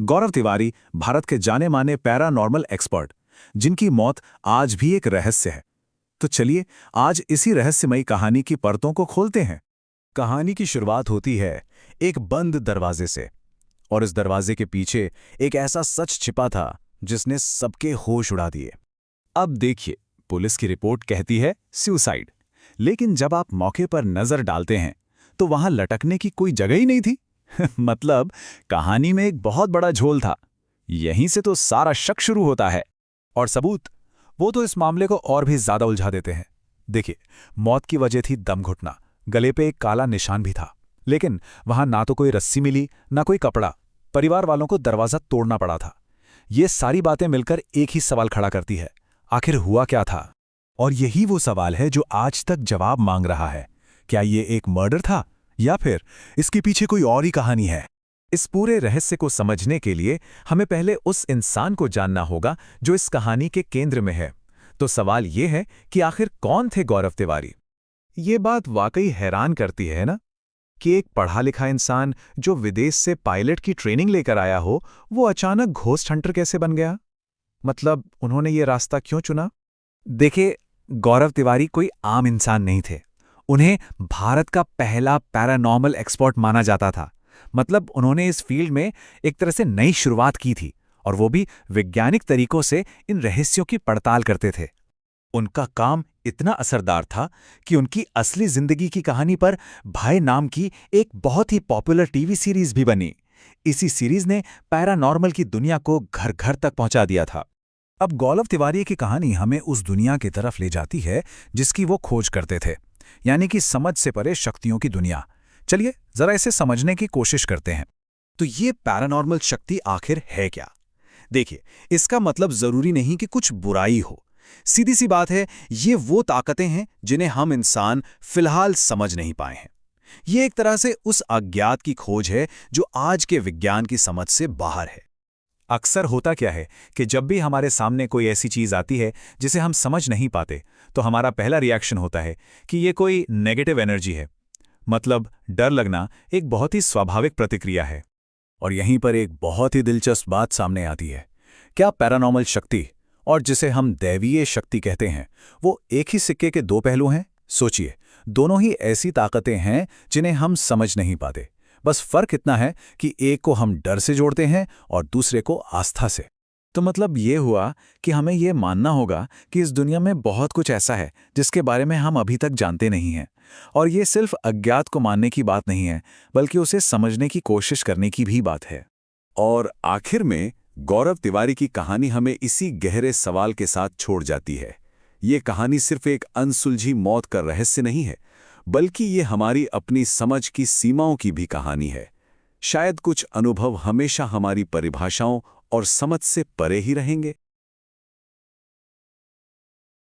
गौरव तिवारी भारत के जाने माने पैरानॉर्मल एक्सपर्ट, जिनकी मौत आज भी एक रहस्य है। तो चलिए आज इसी रहस्यमयी कहानी की परतों को खोलते हैं। कहानी की शुरुआत होती है एक बंद दरवाजे से, और इस दरवाजे के पीछे एक ऐसा सच छिपा था जिसने सबके होश उड़ा दिए। अब देखिए, पुलिस की रिपोर्ट कहती है सुसाइड, लेकिन जब आप मौके पर नजर डालते हैं तो वहां लटकने की कोई जगह ही नहीं थी। मतलब कहानी में एक बहुत बड़ा झोल था। यहीं से तो सारा शक शुरू होता है। और सबूत, वो तो इस मामले को और भी ज्यादा उलझा देते हैं। देखिए, मौत की वजह थी दम घुटना। गले पे एक काला निशान भी था, लेकिन वहां ना तो कोई रस्सी मिली, ना कोई कपड़ा। परिवार वालों को दरवाजा तोड़ना पड़ा था। ये सारी बातें मिलकर एक ही सवाल खड़ा करती है, आखिर हुआ क्या था? और यही वो सवाल है जो आज तक जवाब मांग रहा है। क्या ये एक मर्डर था, या फिर इसके पीछे कोई और ही कहानी है? इस पूरे रहस्य को समझने के लिए हमें पहले उस इंसान को जानना होगा जो इस कहानी के केंद्र में है। तो सवाल ये है कि आखिर कौन थे गौरव तिवारी? ये बात वाकई हैरान करती है ना, कि एक पढ़ा लिखा इंसान जो विदेश से पायलट की ट्रेनिंग लेकर आया हो, वो अचानक घोस्ट हंटर कैसे बन गया? मतलब उन्होंने ये रास्ता क्यों चुना? देखिए, गौरव तिवारी कोई आम इंसान नहीं थे। उन्हें भारत का पहला पैरानॉर्मल एक्सपर्ट माना जाता था। मतलब उन्होंने इस फील्ड में एक तरह से नई शुरुआत की थी, और वो भी वैज्ञानिक तरीकों से इन रहस्यों की पड़ताल करते थे। उनका काम इतना असरदार था कि उनकी असली जिंदगी की कहानी पर भाई नाम की एक बहुत ही पॉपुलर टीवी सीरीज भी बनी। इसी सीरीज ने पैरानॉर्मल की दुनिया को घर घर तक पहुंचा दिया था। अब गौरव तिवारी की कहानी हमें उस दुनिया की तरफ ले जाती है जिसकी वो खोज करते थे, यानी कि समझ से परे शक्तियों की दुनिया। चलिए जरा इसे समझने की कोशिश करते हैं। तो ये पैरानॉर्मल शक्ति आखिर है क्या? देखिए, इसका मतलब जरूरी नहीं कि कुछ बुराई हो। सीधी सी बात है, ये वो ताकतें हैं जिन्हें हम इंसान फिलहाल समझ नहीं पाए हैं। ये एक तरह से उस अज्ञात की खोज है जो आज के विज्ञान की समझ से बाहर है। अक्सर होता क्या है कि जब भी हमारे सामने कोई ऐसी चीज आती है जिसे हम समझ नहीं पाते, तो हमारा पहला रिएक्शन होता है कि ये कोई नेगेटिव एनर्जी है। मतलब डर लगना एक बहुत ही स्वाभाविक प्रतिक्रिया है। और यहीं पर एक बहुत ही दिलचस्प बात सामने आती है। क्या पैरानॉर्मल शक्ति और जिसे हम दैवीय शक्ति कहते हैं, वो एक ही सिक्के के दो पहलू हैं? सोचिए, दोनों ही ऐसी ताकतें हैं जिन्हें हम समझ नहीं पाते। बस फर्क इतना है कि एक को हम डर से जोड़ते हैं और दूसरे को आस्था से। तो मतलब ये हुआ कि हमें ये मानना होगा कि इस दुनिया में बहुत कुछ ऐसा है जिसके बारे में हम अभी तक जानते नहीं हैं। और ये सिर्फ अज्ञात को मानने की बात नहीं है, बल्कि उसे समझने की कोशिश करने की भी बात है। और आखिर में गौरव तिवारी की कहानी हमें इसी गहरे सवाल के साथ छोड़ जाती है। ये कहानी सिर्फ एक अनसुलझी मौत का रहस्य नहीं है, बल्कि ये हमारी अपनी समझ की सीमाओं की भी कहानी है। शायद कुछ अनुभव हमेशा हमारी परिभाषाओं और समझ से परे ही रहेंगे।